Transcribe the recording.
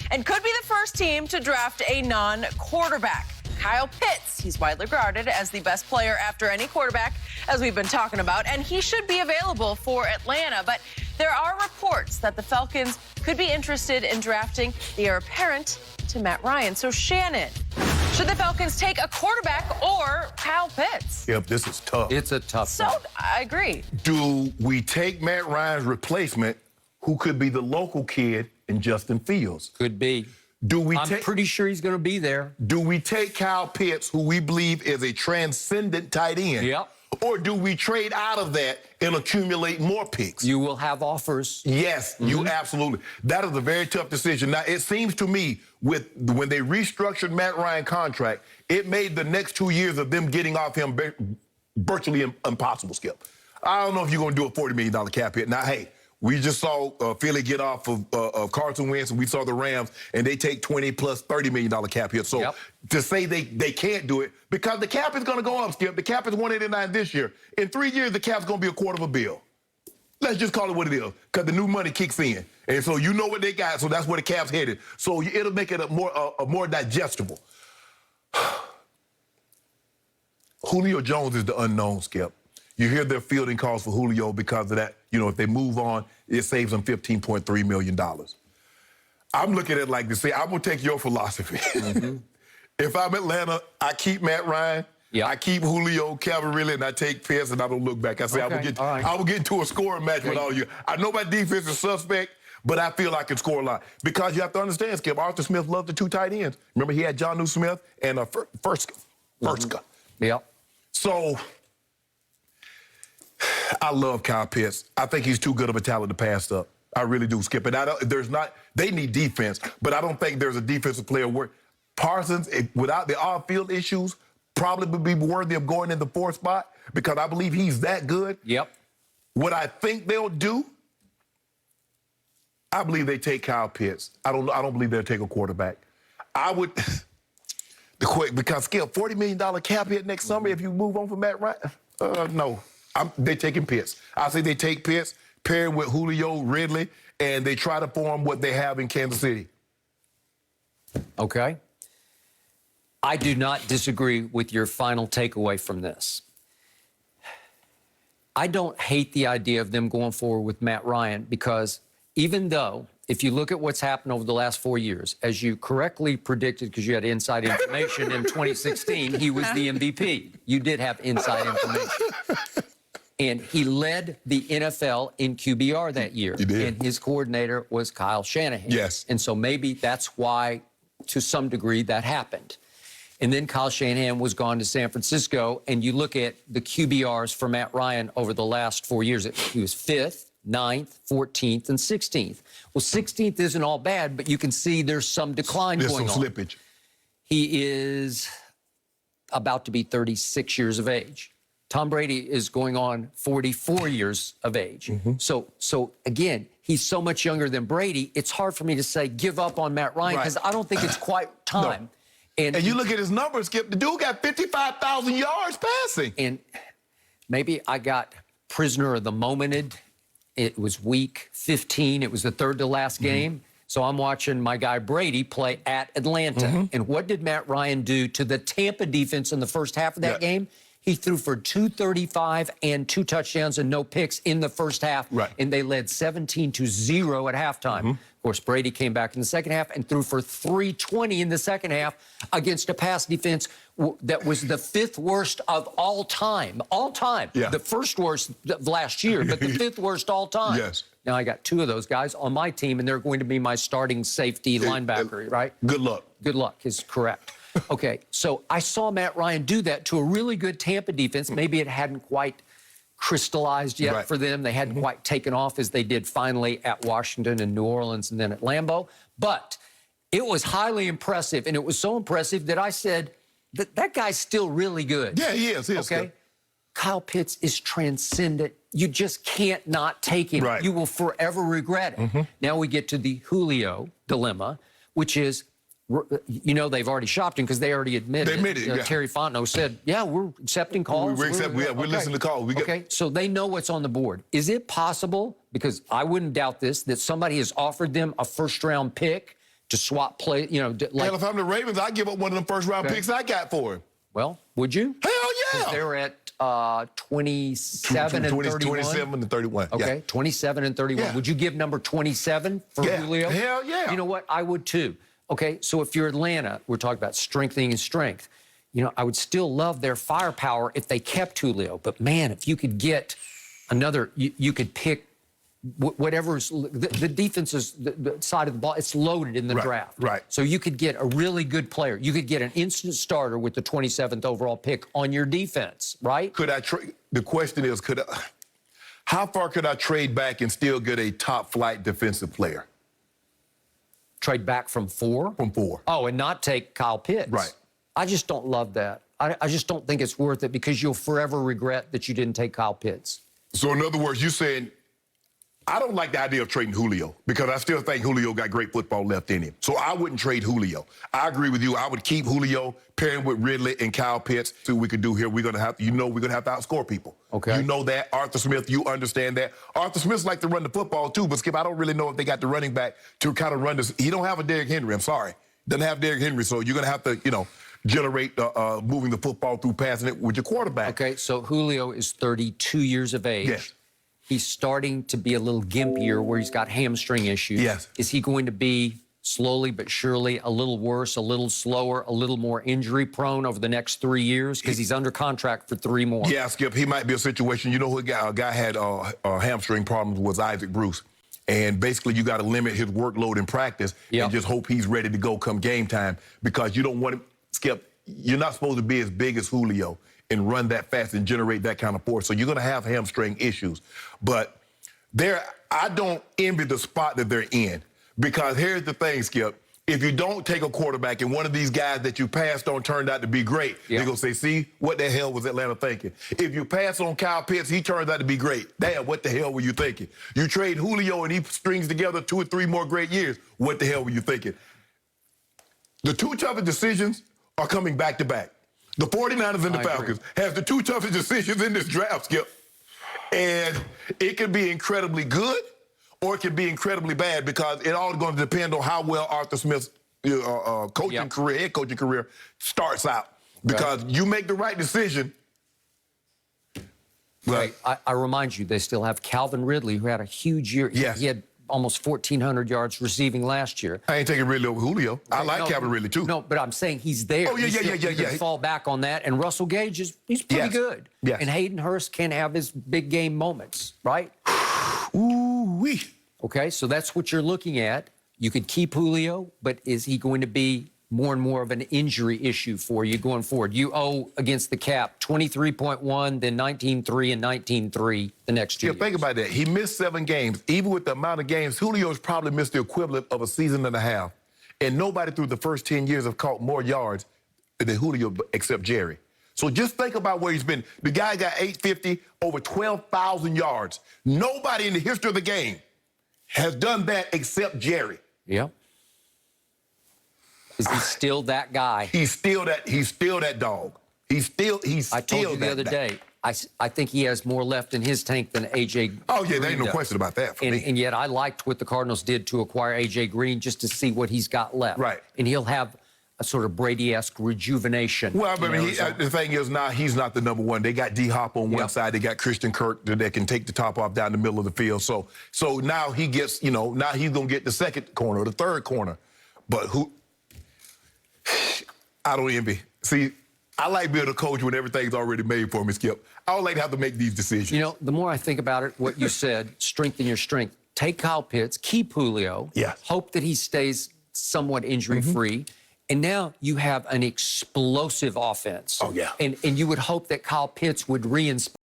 and could be the first team to draft a non-quarterback. Kyle Pitts, he's widely regarded as the best player after any quarterback, as we've been talking about, and he should be available for Atlanta. But there are reports that the Falcons could be interested in drafting the heir apparent to Matt Ryan. So, Shannon, should the Falcons take a quarterback or Kyle Pitts? Yep, this is tough. It's a tough one. I agree. Do we take Matt Ryan's replacement, who could be the local kid in Justin Fields? Could be. I'm pretty sure he's going to be there. Do we take Kyle Pitts, who we believe is a transcendent tight end? Yep. Or do we trade out of that and accumulate more picks? You will have offers. Yes, you absolutely. That is a very tough decision. Now, it seems to me when they restructured Matt Ryan's contract, it made the next 2 years of them getting off him virtually impossible, Skip. I don't know if you're going to do a $40 million cap hit. Now, hey, we just saw Philly get off of Carson Wentz, and we saw the Rams, and they take 20 plus $30 million cap hit. So to say they can't do it, because the cap is going to go up, Skip. The cap is 189 this year. In 3 years, the cap's going to be $250 million. Let's just call it what it is, because the new money kicks in. And so you know what they got, so that's where the cap's headed. So it'll make it a more digestible. Julio Jones is the unknown, Skip. You hear their fielding calls for Julio because of that. You know, if they move on, it saves them $15.3 million. I'm looking at it like this. See, I'm going to take your philosophy. If I'm Atlanta, I keep Matt Ryan. I keep Julio, Cavalry, and I take Pitts, and I don't look back. I say, I will get into a scoring match with all of you. I know my defense is suspect, but I feel I can score a lot. Because you have to understand, Skip, Arthur Smith loved the two tight ends. Remember, he had Jonnu Smith and Furska. So I love Kyle Pitts. I think he's too good of a talent to pass up. I really do, Skip. And they need defense, but I don't think there's a defensive player where Parsons, without the off-field issues, probably would be worthy of going in the fourth spot because I believe he's that good. What I think they'll do, I believe they take Kyle Pitts. I don't believe they'll take a quarterback. I would, because Skip, $40 million cap hit next summer if you move on from Matt Ryan? No. They're taking Pitts. I say they take Pitts, pair him with Julio, Ridley, and they try to form what they have in Kansas City. Okay. I do not disagree with your final takeaway from this. I don't hate the idea of them going forward with Matt Ryan because even though, if you look at what's happened over the last 4 years, as you correctly predicted because you had inside information in 2016, he was the MVP. You did have inside information. And he led the NFL in QBR that year. He did. And his coordinator was Kyle Shanahan. And so maybe that's why, to some degree, that happened. And then Kyle Shanahan was gone to San Francisco, and you look at the QBRs for Matt Ryan over the last 4 years. He was 5th, 9th, 14th, and 16th. Well, 16th isn't all bad, but you can see there's some decline going on. There's some slippage. He is about to be 36 years of age. Tom Brady is going on 44 years of age. So again, he's so much younger than Brady, it's hard for me to say give up on Matt Ryan because I don't think it's quite time. And you look at his numbers, Skip, the dude got 55,000 yards passing. And maybe I got prisoner of the momented. It was week 15. It was the third to last game. So I'm watching my guy Brady play at Atlanta. And what did Matt Ryan do to the Tampa defense in the first half of that game? He threw for 235 and 2 touchdowns and no picks in the first half. And they led 17-0 at halftime. Of course, Brady came back in the second half and threw for 320 in the second half against a pass defense that was the 5th worst of all time. All time. The first worst of last year, but the 5th worst all time. Now, I got 2 of those guys on my team, and they're going to be my starting safety linebacker, right? Good luck. Good luck is correct. Okay, so I saw Matt Ryan do that to a really good Tampa defense. Maybe it hadn't quite crystallized yet for them. They hadn't quite taken off as they did finally at Washington and New Orleans and then at Lambeau. But it was highly impressive, and it was so impressive that I said, that guy's still really good. Yeah, he is. Okay? Kyle Pitts is transcendent. You just can't not take him. You will forever regret it. Now we get to the Julio dilemma, which is, you know, they've already shopped him because they already admitted. Terry Fontenot said, yeah, we're accepting calls. We're listening to calls. Okay, so they know what's on the board. Is it possible, because I wouldn't doubt this, that somebody has offered them a first-round pick to swap play, Hell, if I'm the Ravens, I'd give up one of them first-round picks I got for him. Well, would you? Hell yeah. 'Cause they're at 27 and 31. 27 and 31. Okay, Yeah. 27 and 31. Yeah. Would you give number 27 for Julio? Hell yeah. You know what? I would too. Okay, so if you're Atlanta, we're talking about strengthening and strength. I would still love their firepower if they kept Julio. But man, if you could get another, you could pick whatever's the defense's the side of the ball. It's loaded in the draft. Right. So you could get a really good player. You could get an instant starter with the 27th overall pick on your defense, right? Could I trade? The question is, how far could I trade back and still get a top-flight defensive player? Trade back from 4? From 4. Oh, and not take Kyle Pitts. Right. I just don't love that. I just don't think it's worth it because you'll forever regret that you didn't take Kyle Pitts. So in other words, you're saying, I don't like the idea of trading Julio because I still think Julio got great football left in him. So I wouldn't trade Julio. I agree with you. I would keep Julio, pair him with Ridley and Kyle Pitts. See what we can do here. We're going to have, we're going to have to outscore people. Okay. You know that. Arthur Smith, you understand that. Arthur Smith likes to run the football too, but Skip, I don't really know if they got the running back to kind of run this. He don't have a Derrick Henry. I'm sorry. Doesn't have Derrick Henry. So you're going to have to, generate moving the football through passing it with your quarterback. Okay, so Julio is 32 years of age. Yes. He's starting to be a little gimpier where he's got hamstring issues. Yes. Is he going to be slowly but surely a little worse, a little slower, a little more injury prone over the next 3 years? Because he's under contract for 3 more. Yeah, Skip, he might be a situation. You know who a guy had hamstring problems was Isaac Bruce. And basically, you got to limit his workload in practice and just hope he's ready to go come game time because you don't want him, Skip, you're not supposed to be as big as Julio and run that fast and generate that kind of force. So you're going to have hamstring issues. But I don't envy the spot that they're in because here's the thing, Skip. If you don't take a quarterback and one of these guys that you passed on turned out to be great, they're going to say, see, what the hell was Atlanta thinking? If you pass on Kyle Pitts, he turns out to be great. Damn, what the hell were you thinking? You trade Julio and he strings together 2 or 3 more great years. What the hell were you thinking? The 2 toughest decisions are coming back to back. The 49ers and the Falcons have the 2 toughest decisions in this draft, Skip. And it can be incredibly good or it can be incredibly bad because it all going to depend on how well Arthur Smith's head coaching career starts out. Because you make the right decision. Right. I remind you, they still have Calvin Ridley, who had a huge year. Yes. He had almost 1,400 yards receiving last year. I ain't taking Ridley over Julio. I like Calvin Ridley, too. No, but I'm saying he's there. Oh, yeah. You can fall back on that. And Russell Gage, he's pretty good. Yes. And Hayden Hurst can have his big game moments, right? Ooh-wee. Okay, so that's what you're looking at. You could keep Julio, but is he going to be more and more of an injury issue for you going forward? You owe against the cap 23.1, then 19.3 and 19.3 the next 2 years. Yeah, think about that. He missed 7 games. Even with the amount of games, Julio's probably missed the equivalent of a season and a half. And nobody through the first 10 years have caught more yards than Julio except Jerry. So just think about where he's been. The guy got 850, over 12,000 yards. Nobody in the history of the game has done that except Jerry. Yeah. Is he still that guy? He's still that dog. He's still I told you the other day, I think he has more left in his tank than A.J. Oh, yeah, there ain't no does. question about that for me. And yet I liked what the Cardinals did to acquire A.J. Green just to see what he's got left. Right. And he'll have a sort of Brady-esque rejuvenation. Well, I mean, the thing is now he's not the number one. They got D-Hop on one side. They got Christian Kirk that can take the top off down the middle of the field. So now he gets, now he's going to get the second corner or the third corner. But who... I don't envy. See, I like being a coach when everything's already made for me, Skip. I don't like to have to make these decisions. You know, the more I think about it, what you said, strengthen your strength. Take Kyle Pitts, keep Julio. Yes. Hope that he stays somewhat injury-free. And now you have an explosive offense. Oh, yeah. And you would hope that Kyle Pitts would re-inspire